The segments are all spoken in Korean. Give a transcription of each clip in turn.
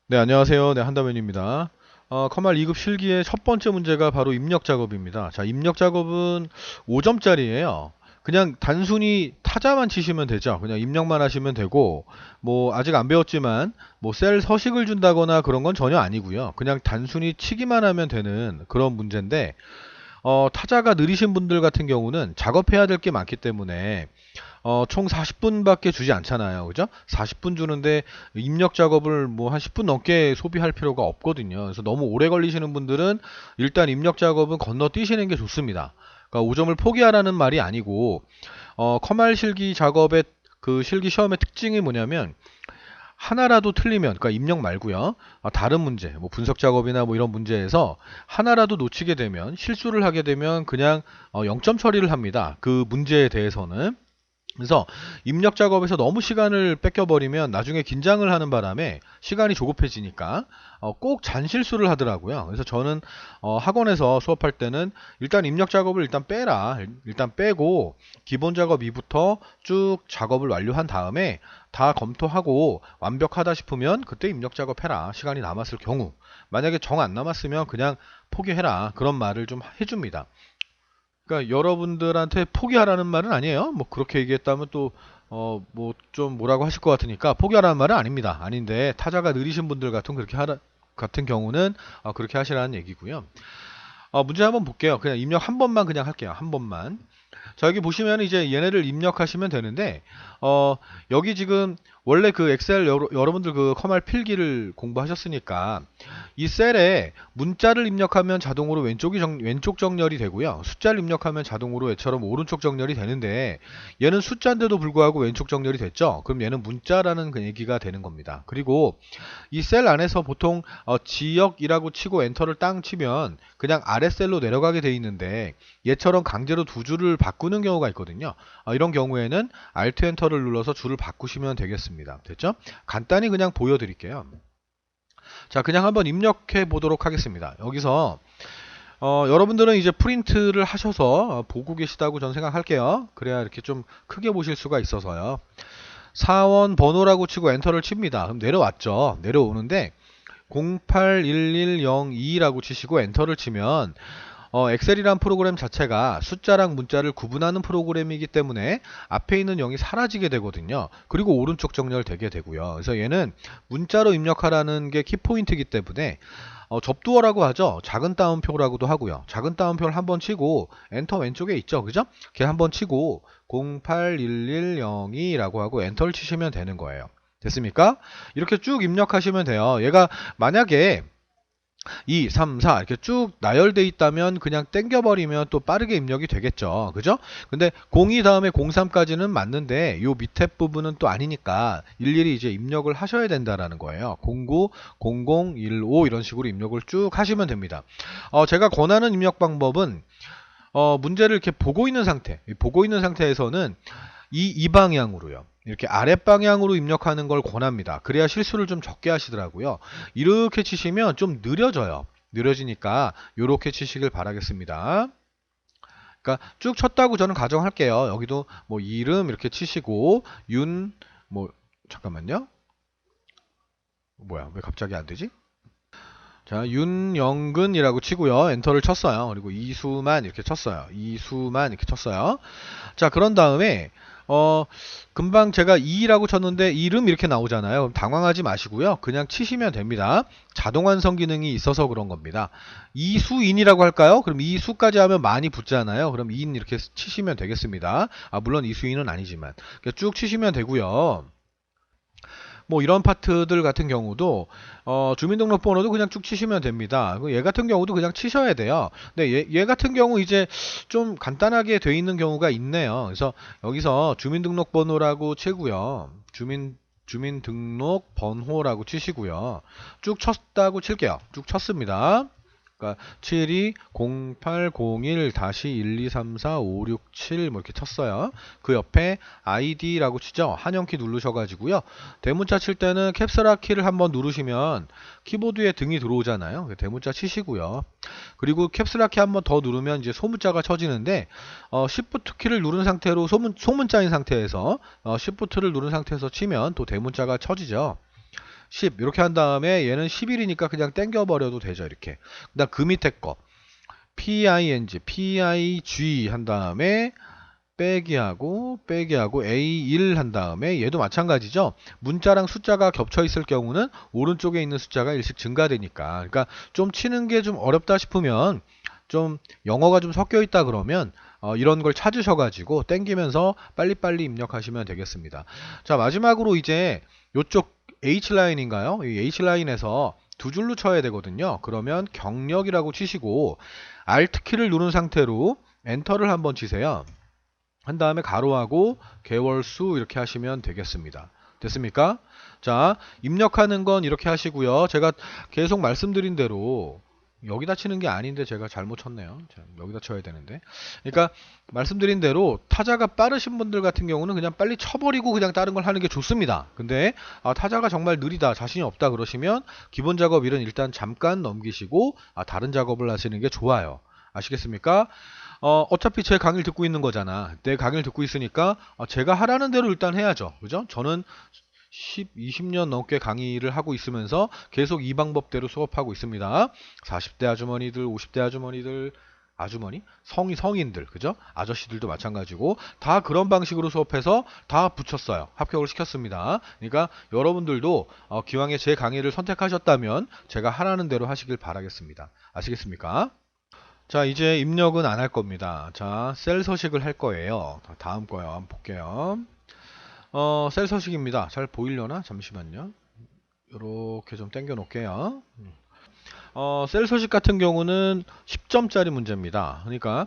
네, 안녕하세요. 네, 한다면입니다. 컴활 2급 실기의 첫 번째 문제가 바로 입력 작업입니다. 자, 입력 작업은 5점짜리예요. 그냥 단순히 타자만 치시면 되죠. 그냥 입력만 하시면 되고, 뭐, 아직 안 배웠지만, 뭐, 셀 서식을 준다거나 그런 건 전혀 아니고요. 그냥 단순히 치기만 하면 되는 그런 문제인데, 타자가 느리신 분들 같은 경우는 작업해야 될 게 많기 때문에, 총 40분밖에 주지 않잖아요. 그죠? 40분 주는데 입력 작업을 뭐 한 10분 넘게 소비할 필요가 없거든요. 그래서 너무 오래 걸리시는 분들은 일단 입력 작업은 건너뛰시는 게 좋습니다. 그러니까 5점을 포기하라는 말이 아니고, 컴활 실기 작업의 그 실기 시험의 특징이 뭐냐면, 하나라도 틀리면, 그러니까 입력 말고요. 다른 문제, 뭐 분석 작업이나 뭐 이런 문제에서 하나라도 놓치게 되면, 실수를 하게 되면 그냥 0점 처리를 합니다. 그 문제에 대해서는. 그래서 입력 작업에서 너무 시간을 뺏겨버리면 나중에 긴장을 하는 바람에 시간이 조급해지니까 꼭 잔실수를 하더라고요. 그래서 저는 학원에서 수업할 때는 일단 입력 작업을 일단 빼라. 일단 빼고 기본 작업 2부터 쭉 작업을 완료한 다음에 다 검토하고 완벽하다 싶으면 그때 입력 작업해라. 시간이 남았을 경우. 만약에 정 안 남았으면 그냥 포기해라. 그런 말을 좀 해줍니다. 그러니까 여러분들한테 포기하라는 말은 아니에요. 뭐 그렇게 얘기했다면 또 뭐 좀 뭐라고 하실 것 같으니까 포기하라는 말은 아닙니다. 아닌데 타자가 느리신 분들 같은 경우는 그렇게 하시라는 얘기고요. 문제 한번 볼게요. 그냥 입력 한 번만 그냥 할게요. 한 번만. 자, 여기 보시면 이제 얘네를 입력하시면 되는데, 어, 여기 지금 원래 그 엑셀 여러분들 그 컴활 필기를 공부하셨으니까 이 셀에 문자를 입력하면 자동으로 왼쪽 정렬이 되고요. 숫자를 입력하면 자동으로 얘처럼 오른쪽 정렬이 되는데 얘는 숫자인데도 불구하고 왼쪽 정렬이 됐죠. 그럼 얘는 문자라는 그 얘기가 되는 겁니다. 그리고 이 셀 안에서 보통 지역이라고 치고 엔터를 땅 치면 그냥 아래 셀로 내려가게 돼 있는데 얘처럼 강제로 두 줄을 바꾸는 경우가 있거든요. 이런 경우에는 Alt 엔터를 눌러서 줄을 바꾸시면 되겠습니다. 됐죠? 간단히 그냥 보여드릴게요. 자, 그냥 한번 입력해 보도록 하겠습니다. 여기서 여러분들은 이제 프린트를 하셔서 보고 계시다고 저는 생각할게요. 그래야 이렇게 좀 크게 보실 수가 있어서요. 사원 번호라고 치고 엔터를 칩니다. 그럼 내려왔죠. 내려오는데 081102라고 치시고 엔터를 치면 엑셀이란 프로그램 자체가 숫자랑 문자를 구분하는 프로그램이기 때문에 앞에 있는 0이 사라지게 되거든요. 그리고 오른쪽 정렬되게 되고요. 그래서 얘는 문자로 입력하라는 게 키포인트이기 때문에 접두어라고 하죠. 작은 따옴표라고도 하고요. 작은 따옴표를 한번 치고 엔터 왼쪽에 있죠. 그죠? 걔 한번 치고 081102라고 하고 엔터를 치시면 되는 거예요. 됐습니까? 이렇게 쭉 입력하시면 돼요. 얘가 만약에 2, 3, 4 이렇게 쭉 나열돼 있다면 그냥 땡겨버리면 또 빠르게 입력이 되겠죠. 그죠? 근데 02 다음에 03까지는 맞는데 요 밑에 부분은 또 아니니까 일일이 이제 입력을 하셔야 된다라는 거예요. 09, 00, 15 이런 식으로 입력을 쭉 하시면 됩니다. 제가 권하는 입력 방법은 문제를 이렇게 보고 있는 상태에서는 이 방향으로요. 이렇게 아랫방향으로 입력하는 걸 권합니다. 그래야 실수를 좀 적게 하시더라고요. 이렇게 치시면 좀 느려져요. 느려지니까 이렇게 치시길 바라겠습니다. 그러니까 쭉 쳤다고 저는 가정할게요. 여기도 뭐 이름 이렇게 치시고 뭐 잠깐만요. 뭐야 왜 갑자기 안 되지? 자, 윤영근이라고 치고요. 엔터를 쳤어요. 그리고 이수만 이렇게 쳤어요. 이수만 이렇게 쳤어요. 자, 그런 다음에 금방 제가 2라고 쳤는데 이름 이렇게 나오잖아요. 그럼 당황하지 마시고요. 그냥 치시면 됩니다. 자동 완성 기능이 있어서 그런 겁니다. 이수인이라고 할까요? 그럼 이수까지 하면 많이 붙잖아요. 그럼 인 이렇게 치시면 되겠습니다. 물론 이수인은 아니지만 쭉 치시면 되고요. 뭐 이런 파트들 같은 경우도 주민등록번호도 그냥 쭉 치시면 됩니다. 얘 같은 경우도 그냥 치셔야 돼요. 근데 얘 같은 경우 이제 좀 간단하게 돼 있는 경우가 있네요. 그래서 여기서 주민등록번호라고 치고요. 주민등록 번호라고 치시고요. 쭉 쳤다고 칠게요. 쭉 쳤습니다. 그러니까 720801-1234567 뭐 이렇게 쳤어요. 그 옆에 ID라고 치죠. 한영키 누르셔가지고요. 대문자 칠 때는 캡슐락 키를 한번 누르시면 키보드에 등이 들어오잖아요. 대문자 치시고요. 그리고 캡슐락 키 한번 더 누르면 이제 소문자가 쳐지는데 Shift 키를 누른 상태로 소문자인 상태에서 Shift를 누른 상태에서 치면 또 대문자가 쳐지죠. 10 이렇게 한 다음에 얘는 11이니까 그냥 땡겨버려도 되죠. 이렇게. 그다음 그 밑에 거 PIG 한 다음에 빼기하고 A1 한 다음에 얘도 마찬가지죠. 문자랑 숫자가 겹쳐 있을 경우는 오른쪽에 있는 숫자가 일씩 증가되니까. 그러니까 좀 치는 게 좀 어렵다 싶으면 좀 영어가 좀 섞여 있다 그러면 이런 걸 찾으셔가지고 땡기면서 빨리빨리 입력하시면 되겠습니다. 자, 마지막으로 이제 요쪽 H라인인가요? 이 H라인에서 두 줄로 쳐야 되거든요. 그러면 경력이라고 치시고 Alt키를 누른 상태로 엔터를 한번 치세요. 한 다음에 가로하고 개월수 이렇게 하시면 되겠습니다. 됐습니까? 자, 입력하는 건 이렇게 하시고요. 제가 계속 말씀드린 대로 여기다 치는 게 아닌데 제가 잘못 쳤네요. 자, 여기다 쳐야 되는데. 그러니까 말씀드린 대로 타자가 빠르신 분들 같은 경우는 그냥 빨리 쳐버리고 그냥 다른 걸 하는 게 좋습니다. 근데 타자가 정말 느리다, 자신이 없다 그러시면 기본 작업 일은 일단 잠깐 넘기시고 다른 작업을 하시는 게 좋아요. 아시겠습니까? 어차피 제 강의를 듣고 있는 거잖아. 내 강의를 듣고 있으니까 제가 하라는 대로 일단 해야죠. 그죠? 저는 20년 넘게 강의를 하고 있으면서 계속 이 방법대로 수업하고 있습니다. 40대 아주머니들, 50대 아주머니들, 아주머니? 성인들, 그죠? 아저씨들도 마찬가지고 다 그런 방식으로 수업해서 다 붙였어요. 합격을 시켰습니다. 그러니까 여러분들도 기왕에 제 강의를 선택하셨다면 제가 하라는 대로 하시길 바라겠습니다. 아시겠습니까? 자, 이제 입력은 안 할 겁니다. 자, 셀 서식을 할 거예요. 다음 거요. 한번 볼게요. 셀 서식입니다. 잘 보이려나? 잠시만요. 이렇게 좀 당겨 놓을게요. 셀 서식 같은 경우는 10점짜리 문제입니다. 그러니까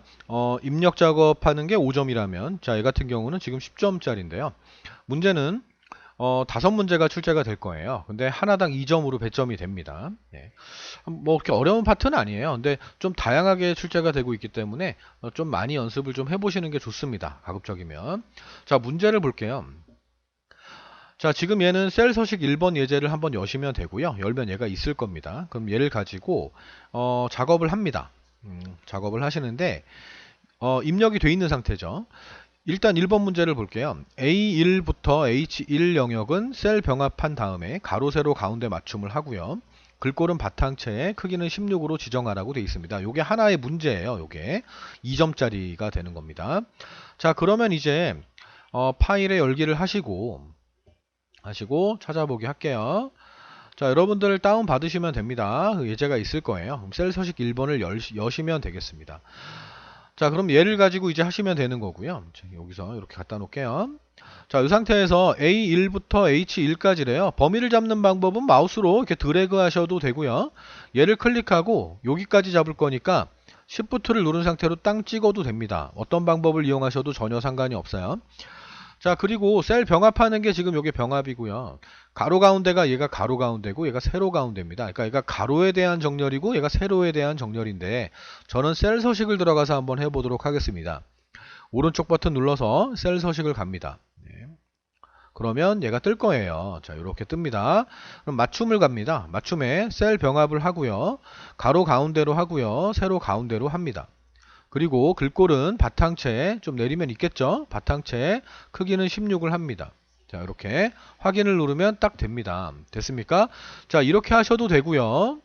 입력 작업하는 게 5점이라면 자, 얘 같은 경우는 지금 10점짜리인데요. 문제는 5문제가 출제가 될 거예요. 근데 하나당 2점으로 배점이 됩니다. 예. 뭐 그렇게 어려운 파트는 아니에요. 근데 좀 다양하게 출제가 되고 있기 때문에 좀 많이 연습을 좀 해보시는 게 좋습니다. 가급적이면. 자, 문제를 볼게요. 자, 지금 얘는 셀 서식 1번 예제를 한번 여시면 되고요. 열면 얘가 있을 겁니다. 그럼 얘를 가지고 작업을 합니다. 작업을 하시는데 입력이 돼 있는 상태죠. 일단 1번 문제를 볼게요. A1부터 H1 영역은 셀 병합한 다음에 가로 세로 가운데 맞춤을 하고요. 글꼴은 바탕체에 크기는 16으로 지정하라고 되어 있습니다. 요게 하나의 문제예요. 요게 2점짜리가 되는 겁니다. 자, 그러면 이제 파일에 열기를 하시고 찾아보기 할게요. 자, 여러분들 다운 받으시면 됩니다. 그 예제가 있을 거예요. 그럼 셀 서식 1번을 여시면 되겠습니다. 자, 그럼 얘를 가지고 이제 하시면 되는 거고요. 여기서 이렇게 갖다 놓을게요. 자, 이 상태에서 A1부터 H1까지래요. 범위를 잡는 방법은 마우스로 이렇게 드래그 하셔도 되고요. 얘를 클릭하고 여기까지 잡을 거니까 Shift를 누른 상태로 땅 찍어도 됩니다. 어떤 방법을 이용하셔도 전혀 상관이 없어요. 자, 그리고 셀 병합하는 게 지금 요게 병합이고요. 가로 가운데가 얘가 가로 가운데고 얘가 세로 가운데입니다. 그러니까 얘가 가로에 대한 정렬이고 얘가 세로에 대한 정렬인데 저는 셀 서식을 들어가서 한번 해보도록 하겠습니다. 오른쪽 버튼 눌러서 셀 서식을 갑니다. 네. 그러면 얘가 뜰 거예요. 자, 이렇게 뜹니다. 그럼 맞춤을 갑니다. 맞춤에 셀 병합을 하고요. 가로 가운데로 하고요. 세로 가운데로 합니다. 그리고 글꼴은 바탕체에 좀 내리면 있겠죠. 바탕체에 크기는 16을 합니다. 자, 이렇게 확인을 누르면 딱 됩니다. 됐습니까? 자, 이렇게 하셔도 되고요.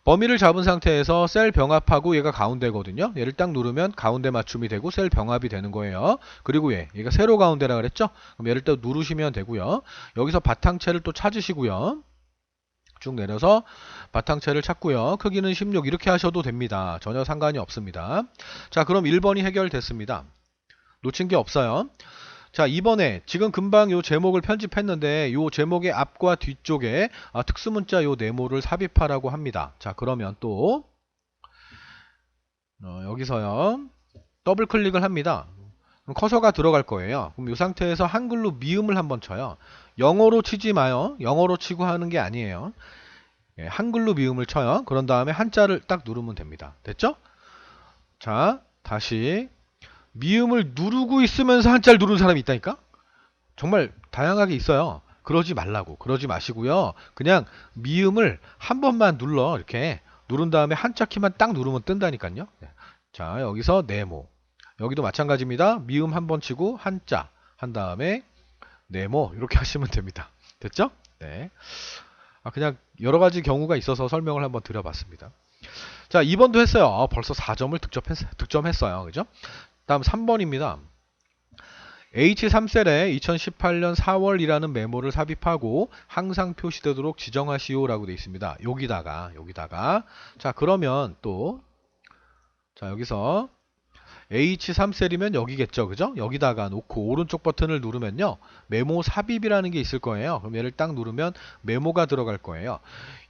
범위를 잡은 상태에서 셀 병합하고 얘가 가운데거든요. 얘를 딱 누르면 가운데 맞춤이 되고 셀 병합이 되는 거예요. 그리고 얘가 세로 가운데라 그랬죠. 그럼 얘를 또 누르시면 되고요. 여기서 바탕체를 또 찾으시고요. 쭉 내려서 바탕체를 찾고요. 크기는 16 이렇게 하셔도 됩니다. 전혀 상관이 없습니다. 자, 그럼 1번이 해결됐습니다. 놓친 게 없어요. 자, 이번에 지금 금방 요 제목을 편집했는데 요 제목의 앞과 뒤쪽에 특수문자 요 네모를 삽입하라고 합니다. 자, 그러면 또 여기서요 더블 클릭을 합니다. 그럼 커서가 들어갈 거예요. 그럼 이 상태에서 한글로 미음을 한번 쳐요. 영어로 치지 마요. 영어로 치고 하는 게 아니에요. 예, 한글로 미음을 쳐요. 그런 다음에 한자를 딱 누르면 됩니다. 됐죠? 자, 다시 미음을 누르고 있으면서 한자를 누르는 사람이 있다니까? 정말 다양하게 있어요. 그러지 말라고. 그러지 마시고요. 그냥 미음을 한 번만 눌러. 이렇게 누른 다음에 한자 키만 딱 누르면 뜬다니까요. 자, 여기서 네모. 여기도 마찬가지입니다. 미음 한 번 치고 한자 한 다음에 네모 이렇게 하시면 됩니다. 됐죠? 네. 그냥 여러 가지 경우가 있어서 설명을 한번 드려봤습니다. 자, 2번도 했어요. 벌써 4점을 득점했어요. 그죠? 다음 3번입니다. H3셀에 2018년 4월이라는 메모를 삽입하고 항상 표시되도록 지정하시오라고 되어 있습니다. 여기다가 자, 그러면 또 자, 여기서 H3셀이면 여기겠죠. 그죠? 여기다가 놓고 오른쪽 버튼을 누르면요. 메모 삽입이라는 게 있을 거예요. 그럼 얘를 딱 누르면 메모가 들어갈 거예요.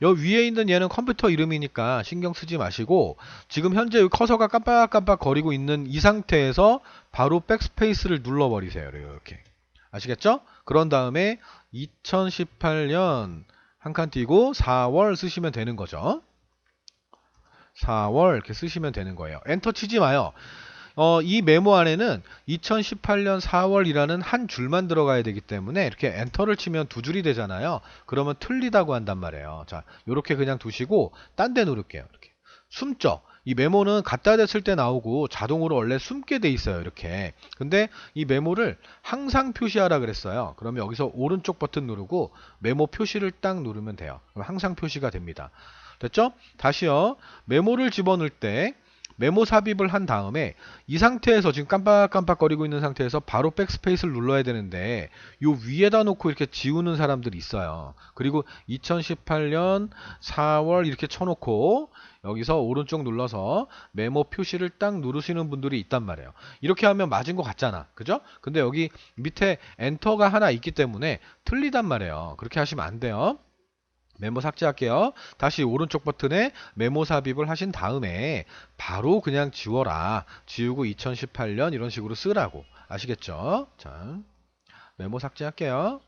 여기 위에 있는 얘는 컴퓨터 이름이니까 신경 쓰지 마시고 지금 현재 커서가 깜빡깜빡 거리고 있는 이 상태에서 바로 백스페이스를 눌러버리세요. 이렇게. 아시겠죠? 그런 다음에 2018년 한 칸 띄고 4월 쓰시면 되는 거죠. 4월 이렇게 쓰시면 되는 거예요. 엔터 치지 마요. 이 메모 안에는 2018년 4월이라는 한 줄만 들어가야 되기 때문에 이렇게 엔터를 치면 두 줄이 되잖아요. 그러면 틀리다고 한단 말이에요. 자, 요렇게 그냥 두시고 딴 데 누를게요. 이렇게. 숨죠. 이 메모는 갖다 댔을 때 나오고 자동으로 원래 숨게 돼 있어요. 이렇게. 근데 이 메모를 항상 표시하라 그랬어요. 그러면 여기서 오른쪽 버튼 누르고 메모 표시를 딱 누르면 돼요. 그럼 항상 표시가 됩니다. 됐죠? 다시요. 메모를 집어넣을 때 메모 삽입을 한 다음에 이 상태에서 지금 깜빡깜빡거리고 있는 상태에서 바로 백스페이스를 눌러야 되는데 요 위에다 놓고 이렇게 지우는 사람들이 있어요. 그리고 2018년 4월 이렇게 쳐놓고 여기서 오른쪽 눌러서 메모 표시를 딱 누르시는 분들이 있단 말이에요. 이렇게 하면 맞은 것 같잖아. 그죠? 근데 여기 밑에 엔터가 하나 있기 때문에 틀리단 말이에요. 그렇게 하시면 안 돼요. 메모 삭제할게요. 다시 오른쪽 버튼에 메모 삽입을 하신 다음에 바로 그냥 지워라. 지우고 2018년 이런 식으로 쓰라고. 아시겠죠? 자, 메모 삭제할게요.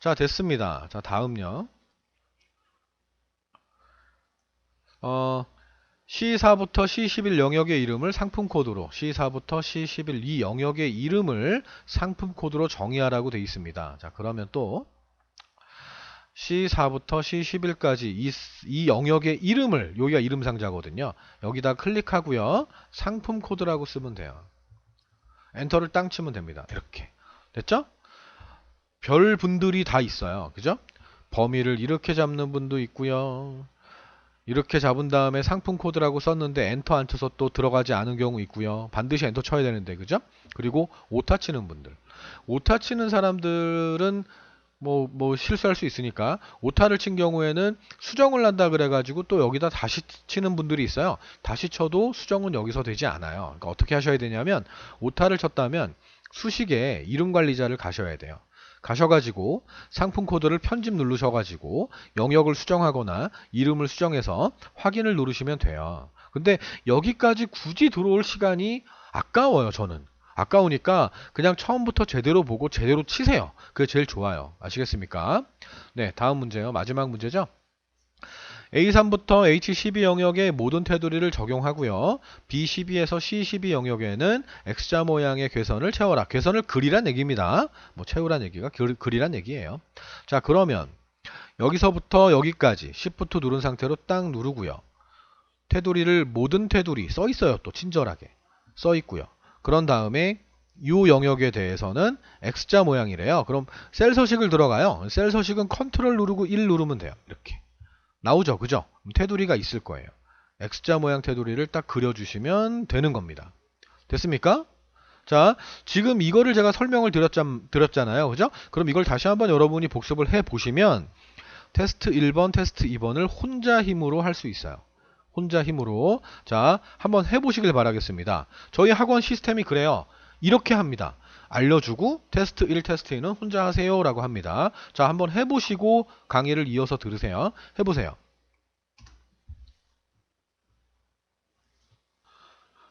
자, 됐습니다. 자, 다음요. C4부터 C11 영역의 이름을 상품 코드로 C4부터 C11 이 영역의 이름을 상품 코드로 정의하라고 되어 있습니다. 자, 그러면 또 C4부터 C11까지 이 영역의 이름을, 여기가 이름 상자거든요. 여기다 클릭하고요. 상품 코드라고 쓰면 돼요. 엔터를 땅 치면 됩니다. 이렇게. 됐죠? 별 분들이 다 있어요. 그죠? 범위를 이렇게 잡는 분도 있고요. 이렇게 잡은 다음에 상품 코드라고 썼는데 엔터 안 쳐서 또 들어가지 않은 경우 있고요. 반드시 엔터 쳐야 되는데, 그죠? 그리고 오타 치는 분들. 오타 치는 사람들은 뭐 실수할 수 있으니까 오타를 친 경우에는 수정을 한다 그래가지고 또 여기다 다시 치는 분들이 있어요. 다시 쳐도 수정은 여기서 되지 않아요. 그러니까 어떻게 하셔야 되냐면 오타를 쳤다면 수식에 이름 관리자를 가셔야 돼요. 가셔가지고 상품 코드를 편집 누르셔가지고 영역을 수정하거나 이름을 수정해서 확인을 누르시면 돼요. 근데 여기까지 굳이 들어올 시간이 아까워요. 저는. 아까우니까 그냥 처음부터 제대로 보고 제대로 치세요. 그게 제일 좋아요. 아시겠습니까? 네, 다음 문제요. 마지막 문제죠. A3부터 H12 영역의 모든 테두리를 적용하고요. B12에서 C12 영역에는 X자 모양의 궤선을 채워라. 궤선을 그리란 얘기입니다. 뭐 채우란 얘기가 그리란 얘기예요. 자, 그러면 여기서부터 여기까지 Shift 누른 상태로 딱 누르고요. 테두리를 모든 테두리 써 있어요. 또 친절하게 써 있고요. 그런 다음에 이 영역에 대해서는 X자 모양이래요. 그럼 셀 서식을 들어가요. 셀 서식은 컨트롤 누르고 1 누르면 돼요. 이렇게 나오죠. 그죠? 테두리가 있을 거예요. X자 모양 테두리를 딱 그려주시면 되는 겁니다. 됐습니까? 자, 지금 이거를 제가 설명을 드렸잖아요. 그죠? 그럼 이걸 다시 한번 여러분이 복습을 해보시면 테스트 1번, 테스트 2번을 혼자 힘으로 할 수 있어요. 혼자 힘으로. 자, 한번 해보시길 바라겠습니다. 저희 학원 시스템이 그래요. 이렇게 합니다. 알려주고 테스트 1, 테스트 2는 혼자 하세요 라고 합니다. 자, 한번 해보시고 강의를 이어서 들으세요. 해보세요.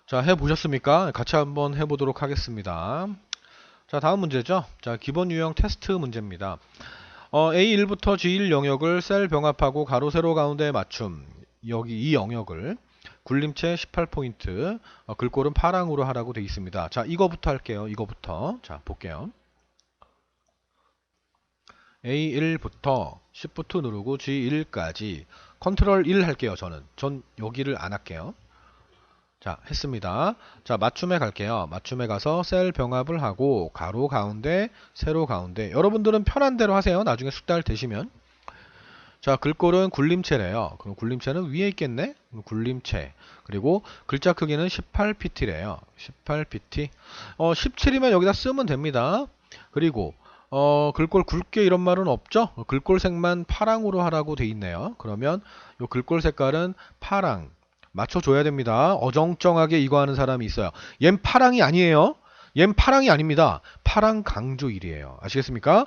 자, 해보셨습니까? 같이 한번 해보도록 하겠습니다. 자, 다음 문제죠. 자, 기본 유형 테스트 문제입니다. A1부터 G1 영역을 셀 병합하고 가로 세로 가운데 맞춤. 여기 이 영역을 굴림체 18포인트, 글꼴은 파랑으로 하라고 되어 있습니다. 자, 이거부터 할게요. 이거부터. 자, 볼게요. A1부터 Shift 누르고 G1까지 컨트롤 1 할게요. 전 여기를 안 할게요. 자, 했습니다. 자, 맞춤에 갈게요. 맞춤에 가서 셀 병합을 하고 가로 가운데, 세로 가운데. 여러분들은 편한 대로 하세요. 나중에 숙달 되시면. 자, 글꼴은 굴림체래요. 그럼 굴림체는 위에 있겠네? 굴림체. 그리고 글자 크기는 18pt래요. 18pt. 17이면 여기다 쓰면 됩니다. 그리고 글꼴 굵게 이런 말은 없죠? 글꼴 색만 파랑으로 하라고 돼 있네요. 그러면 요 글꼴 색깔은 파랑. 맞춰줘야 됩니다. 어정쩡하게 이거 하는 사람이 있어요. 얜 파랑이 아니에요. 얜 파랑이 아닙니다. 파랑 강조 1이에요. 아시겠습니까?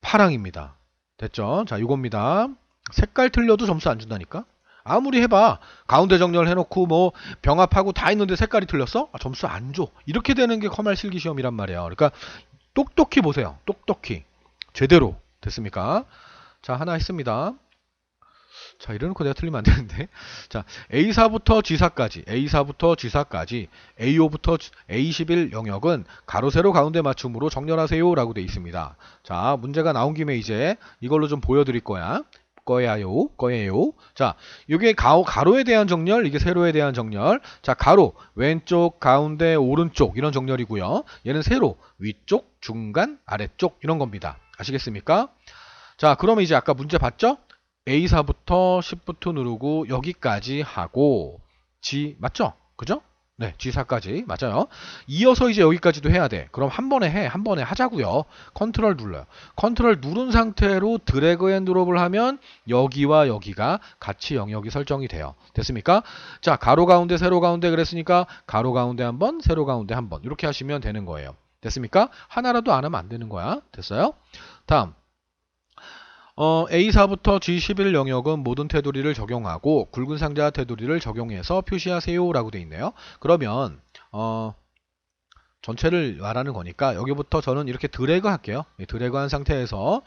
파랑입니다. 됐죠? 자, 이겁니다. 색깔 틀려도 점수 안 준다니까? 아무리 해봐. 가운데 정렬 해놓고 뭐 병합하고 다 있는데 색깔이 틀렸어? 아, 점수 안 줘. 이렇게 되는 게 커말 실기시험이란 말이에요. 그러니까 똑똑히 보세요. 똑똑히. 제대로. 됐습니까? 자, 하나 했습니다. 자, 이래놓고 내가 틀리면 안 되는데. 자, A4부터 G4까지, A4부터 G4까지, A5부터 A11 영역은 가로, 세로, 가운데 맞춤으로 정렬하세요. 라고 되어 있습니다. 자, 문제가 나온 김에 이제 이걸로 좀 보여드릴 거예요. 자, 이게 가로에 대한 정렬, 이게 세로에 대한 정렬. 자, 가로, 왼쪽, 가운데, 오른쪽, 이런 정렬이고요. 얘는 세로, 위쪽, 중간, 아래쪽, 이런 겁니다. 아시겠습니까? 자, 그러면 이제 아까 문제 봤죠? A4부터 Shift 누르고 여기까지 하고 G 맞죠? 그죠? 네, G4까지 맞아요. 이어서 이제 여기까지도 해야 돼. 그럼 한 번에 한 번에 하자고요. 컨트롤 눌러요. 컨트롤 누른 상태로 드래그 앤 드롭을 하면 여기와 여기가 같이 영역이 설정이 돼요. 됐습니까? 자, 가로 가운데, 세로 가운데 그랬으니까 가로 가운데 한 번, 세로 가운데 한 번. 이렇게 하시면 되는 거예요. 됐습니까? 하나라도 안 하면 안 되는 거야. 됐어요? 다음. A4부터 G11 영역은 모든 테두리를 적용하고 굵은 상자 테두리를 적용해서 표시하세요 라고 되어 있네요. 그러면 전체를 말하는 거니까 여기부터 저는 이렇게 드래그 할게요. 드래그 한 상태에서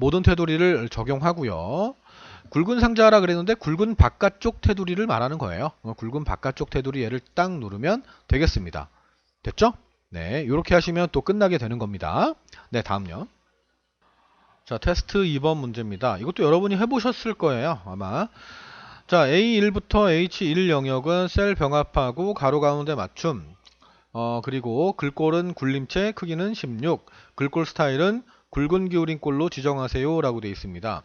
모든 테두리를 적용하고요. 굵은 상자라 그랬는데 굵은 바깥쪽 테두리를 말하는 거예요. 굵은 바깥쪽 테두리 얘를 딱 누르면 되겠습니다. 됐죠? 네, 이렇게 하시면 또 끝나게 되는 겁니다. 네, 다음요. 자, 테스트 2번 문제입니다. 이것도 여러분이 해보셨을 거예요, 아마. 자, A1부터 H1 영역은 셀 병합하고 가로 가운데 맞춤. 그리고 글꼴은 굴림체, 크기는 16. 글꼴 스타일은 굵은 기울인 꼴로 지정하세요. 라고 되어 있습니다.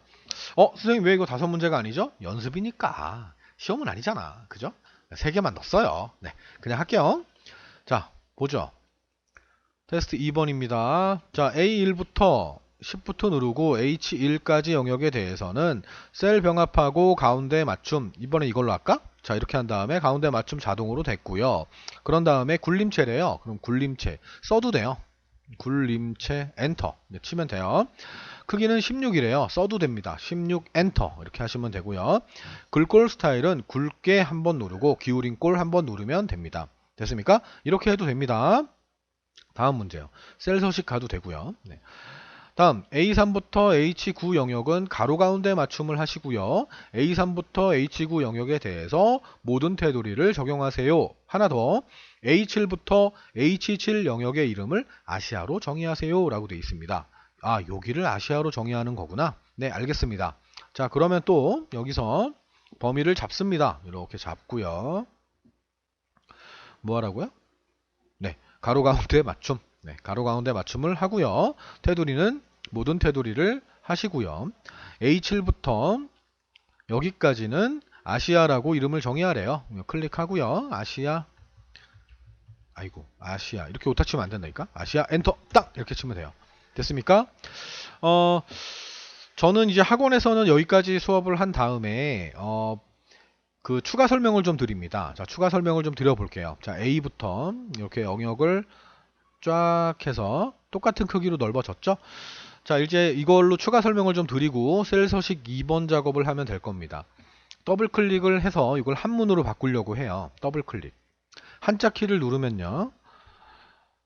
선생님 왜 이거 5문제가 아니죠? 연습이니까. 시험은 아니잖아. 그죠? 3개만 넣었어요. 네, 그냥 할게요. 자, 보죠. 테스트 2번입니다. 자, A1부터 Shift 누르고 H1까지 영역에 대해서는 셀 병합하고 가운데 맞춤, 이번에 이걸로 할까? 자, 이렇게 한 다음에 가운데 맞춤 자동으로 됐고요. 그런 다음에 굴림체래요. 그럼 굴림체 써도 돼요. 굴림체 엔터 치면 돼요. 크기는 16이래요. 써도 됩니다. 16 엔터 이렇게 하시면 되고요. 글꼴 스타일은 굵게 한번 누르고 기울인 꼴 한번 누르면 됩니다. 됐습니까? 이렇게 해도 됩니다. 다음 문제요. 셀 서식 가도 되고요. 네. 다음 A3부터 H9 영역은 가로 가운데 맞춤을 하시고요. A3부터 H9 영역에 대해서 모든 테두리를 적용하세요. 하나 더 A7부터 H7 영역의 이름을 아시아로 정의하세요 라고 되어 있습니다. 아, 여기를 아시아로 정의하는 거구나. 네, 알겠습니다. 자, 그러면 또 여기서 범위를 잡습니다. 이렇게 잡고요. 뭐 하라고요? 네, 가로 가운데 맞춤. 네, 가로 가운데 맞춤을 하고요. 테두리는 모든 테두리를 하시고요. A7부터 여기까지는 아시아라고 이름을 정의하래요. 클릭하고요. 아시아. 아이고, 아시아. 이렇게 오타 치면 안 된다니까? 아시아 엔터 딱 이렇게 치면 돼요. 됐습니까? 저는 이제 학원에서는 여기까지 수업을 한 다음에 그 추가 설명을 좀 드립니다. 자, 추가 설명을 좀 드려볼게요. 자, A부터 이렇게 영역을 쫙 해서 똑같은 크기로 넓어졌죠? 자, 이제 이걸로 추가 설명을 좀 드리고 셀 서식 2번 작업을 하면 될 겁니다. 더블 클릭을 해서 이걸 한문으로 바꾸려고 해요. 더블 클릭. 한자 키를 누르면요.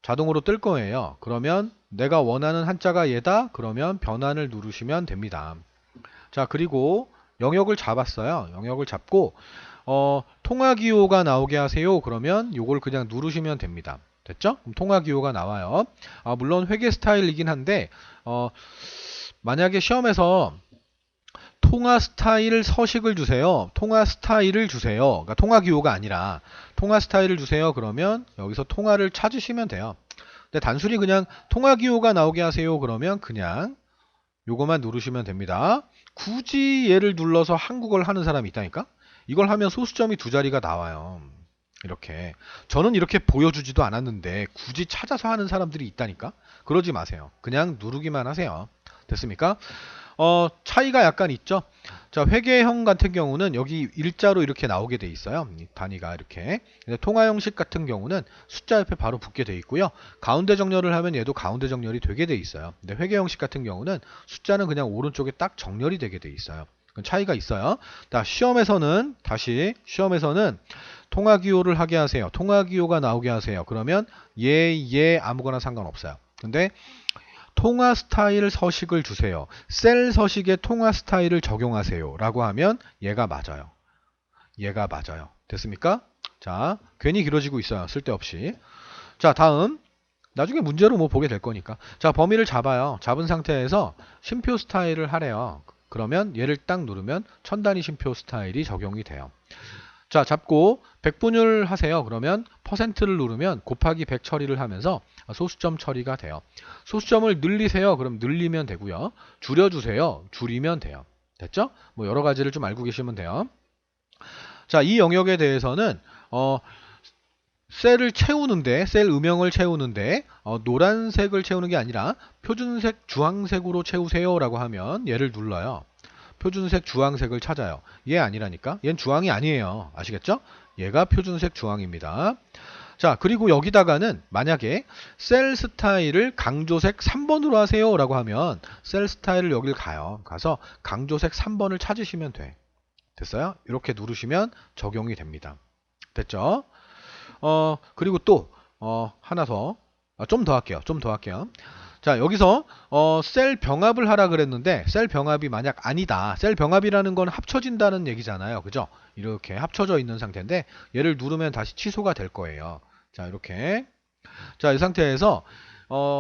자동으로 뜰 거예요. 그러면 내가 원하는 한자가 얘다? 그러면 변환을 누르시면 됩니다. 자, 그리고 영역을 잡았어요. 영역을 잡고 통화기호가 나오게 하세요. 그러면 이걸 그냥 누르시면 됩니다. 됐죠? 그럼 통화기호가 나와요. 물론 회계 스타일이긴 한데 만약에 시험에서 통화 스타일 서식을 주세요. 통화 스타일을 주세요. 그러니까 통화 기호가 아니라 통화 스타일을 주세요. 그러면 여기서 통화를 찾으시면 돼요. 근데 단순히 그냥 통화 기호가 나오게 하세요. 그러면 그냥 요거만 누르시면 됩니다. 굳이 얘를 눌러서 한국어를 하는 사람이 있다니까? 이걸 하면 소수점이 두 자리가 나와요. 이렇게. 저는 이렇게 보여주지도 않았는데 굳이 찾아서 하는 사람들이 있다니까? 그러지 마세요. 그냥 누르기만 하세요. 됐습니까? 차이가 약간 있죠. 자, 회계형 같은 경우는 여기 일자로 이렇게 나오게 돼 있어요. 이 단위가 이렇게. 근데 통화 형식 같은 경우는 숫자 옆에 바로 붙게 돼 있고요. 가운데 정렬을 하면 얘도 가운데 정렬이 되게 돼 있어요. 근데 회계 형식 같은 경우는 숫자는 그냥 오른쪽에 딱 정렬이 되게 돼 있어요. 그건 차이가 있어요. 자, 시험에서는 통화 기호를 하게 하세요. 통화 기호가 나오게 하세요. 그러면 얘 아무거나 상관없어요. 근데 통화 스타일 서식을 주세요. 셀 서식에 통화 스타일을 적용하세요. 라고 하면 얘가 맞아요. 얘가 맞아요. 됐습니까? 자, 괜히 길어지고 있어요. 쓸데없이. 자, 다음. 나중에 문제로 뭐 보게 될 거니까. 자, 범위를 잡아요. 잡은 상태에서 쉼표 스타일을 하래요. 그러면 얘를 딱 누르면 천 단위 쉼표 스타일이 적용이 돼요. 자, 잡고 백분율 하세요. 그러면 퍼센트를 누르면 곱하기 100 처리를 하면서 소수점 처리가 돼요. 소수점을 늘리세요. 그럼 늘리면 되고요. 줄여주세요. 줄이면 돼요. 됐죠? 뭐 여러 가지를 좀 알고 계시면 돼요. 자, 이 영역에 대해서는 셀을 채우는데, 셀 음영을 채우는데 노란색을 채우는 게 아니라 표준색 주황색으로 채우세요 라고 하면 얘를 눌러요. 표준색 주황색을 찾아요. 얘 아니라니까. 얘는 주황이 아니에요. 아시겠죠? 얘가 표준색 주황입니다. 자, 그리고 여기다가는 만약에 셀 스타일을 강조색 3번으로 하세요 라고 하면 셀 스타일을 여길 가요. 가서 강조색 3번을 찾으시면 돼. 됐어요? 이렇게 누르시면 적용이 됩니다. 됐죠? 그리고 또 하나 더, 좀 더 할게요. 자, 여기서 셀 병합을 하라 그랬는데 셀 병합이 만약 아니다. 셀 병합이라는 건 합쳐진다는 얘기잖아요. 그죠? 이렇게 합쳐져 있는 상태인데 얘를 누르면 다시 취소가 될 거예요. 자, 이렇게. 자, 이 상태에서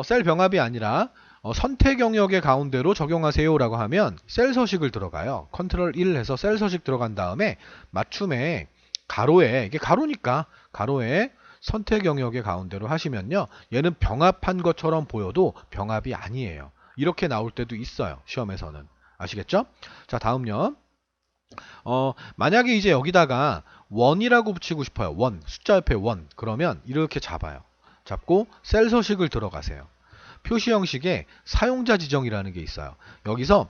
셀 병합이 아니라 선택 영역의 가운데로 적용하세요 라고 하면 셀 서식을 들어가요. 컨트롤 1 해서 셀 서식 들어간 다음에 맞춤에 가로에, 이게 가로니까 가로에 선택 영역의 가운데로 하시면요. 얘는 병합한 것처럼 보여도 병합이 아니에요. 이렇게 나올 때도 있어요. 시험에서는. 아시겠죠? 자, 다음요. 만약에 이제 여기다가 원이라고 붙이고 싶어요. 원, 숫자 옆에 원. 그러면 이렇게 잡아요. 잡고 셀 서식을 들어가세요. 표시 형식에 사용자 지정이라는 게 있어요. 여기서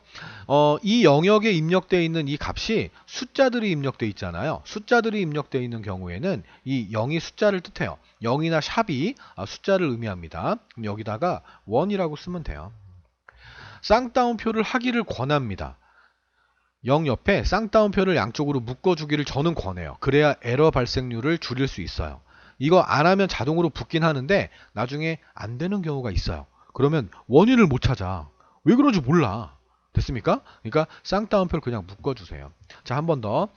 이 영역에 입력되어 있는 이 값이 숫자들이 입력되어 있잖아요. 숫자들이 입력되어 있는 경우에는 이 0이 숫자를 뜻해요. 0이나 샵이 숫자를 의미합니다. 그럼 여기다가 1이라고 쓰면 돼요. 쌍따옴표를 하기를 권합니다. 0 옆에 쌍따옴표를 양쪽으로 묶어주기를 저는 권해요. 그래야 에러 발생률을 줄일 수 있어요. 이거 안 하면 자동으로 붙긴 하는데 나중에 안 되는 경우가 있어요. 그러면 원인을 못 찾아. 왜 그런지 몰라. 됐습니까? 그러니까 쌍따옴표를 그냥 묶어주세요. 자, 한 번 더.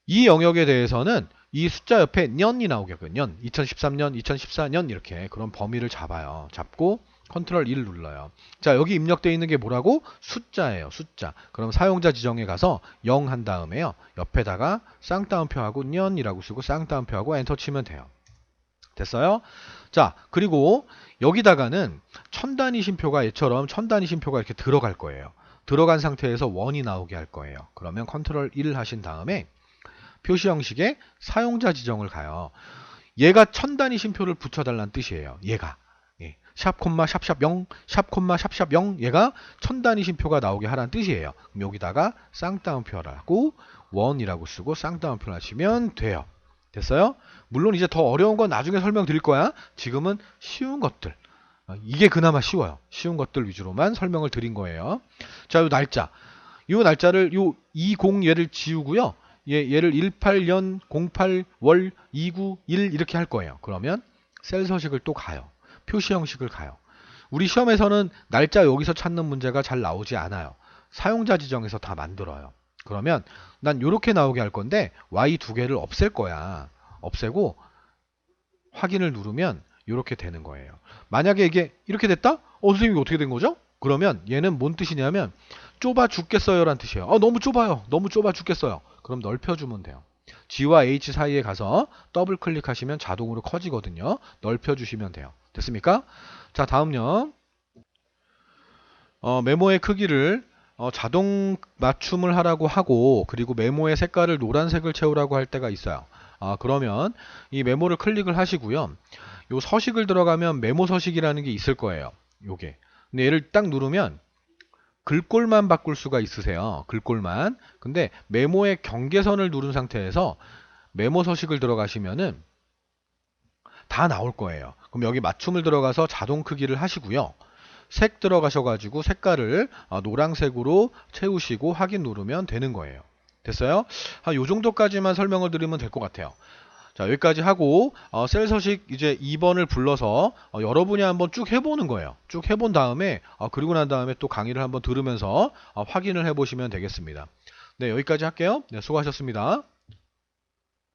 이 영역에 대해서는 이 숫자 옆에 년이 나오게끔 년, 2013년, 2014년 이렇게 그런 범위를 잡아요. 잡고 컨트롤 1 눌러요. 자, 여기 입력되어 있는 게 뭐라고? 숫자예요. 숫자. 그럼 사용자 지정에 가서 0 한 다음에요. 옆에다가 쌍따옴표하고 년이라고 쓰고 쌍따옴표하고 엔터 치면 돼요. 됐어요? 자, 그리고 여기다가는 천 단위 쉼표가 얘처럼 천 단위 쉼표가 이렇게 들어갈 거예요. 들어간 상태에서 원이 나오게 할 거예요. 그러면 컨트롤 1 하신 다음에 표시 형식에 사용자 지정을 가요. 얘가 천 단위 쉼표를 붙여달라는 뜻이에요. 얘가. 예. 샵 콤마 샵샵 0, 샵 콤마 샵샵 0 얘가 천 단위 쉼표가 나오게 하라는 뜻이에요. 그럼 여기다가 쌍따옴표라고 원이라고 쓰고 쌍따옴표를 하시면 돼요. 됐어요? 물론 이제 더 어려운 건 나중에 설명드릴 거야. 지금은 쉬운 것들. 이게 그나마 쉬워요. 쉬운 것들 위주로만 설명을 드린 거예요. 자, 요 날짜. 요 날짜를 요 20 얘를 지우고요. 얘를 18년 08월 291 이렇게 할 거예요. 그러면 셀 서식을 또 가요. 표시 형식을 가요. 우리 시험에서는 날짜 여기서 찾는 문제가 잘 나오지 않아요. 사용자 지정에서 다 만들어요. 그러면 난 이렇게 나오게 할 건데 Y 두 개를 없앨 거야. 없애고 확인을 누르면 이렇게 되는 거예요. 만약에 이게 이렇게 됐다? 선생님 이거 어떻게 된 거죠? 그러면 얘는 뭔 뜻이냐면 좁아 죽겠어요 란 뜻이에요. 너무 좁아요. 너무 좁아 죽겠어요. 그럼 넓혀주면 돼요. G와 H 사이에 가서 더블 클릭하시면 자동으로 커지거든요. 넓혀주시면 돼요. 됐습니까? 자, 다음요. 메모의 크기를 자동 맞춤을 하라고 하고, 그리고 메모의 색깔을 노란색을 채우라고 할 때가 있어요. 그러면 이 메모를 클릭을 하시고요. 요 서식을 들어가면 메모 서식이라는 게 있을 거예요. 요게. 근데 얘를 딱 누르면 글꼴만 바꿀 수가 있으세요. 글꼴만. 근데 메모의 경계선을 누른 상태에서 메모 서식을 들어가시면은 다 나올 거예요. 그럼 여기 맞춤을 들어가서 자동 크기를 하시고요. 색 들어가셔가지고 색깔을 노란색으로 채우시고 확인 누르면 되는 거예요. 됐어요? 요 정도까지만 설명을 드리면 될 것 같아요. 자, 여기까지 하고 셀 서식 이제 2번을 불러서 여러분이 한번 쭉 해보는 거예요. 쭉 해본 다음에 그리고 난 다음에 또 강의를 한번 들으면서 확인을 해보시면 되겠습니다. 네, 여기까지 할게요. 네, 수고하셨습니다.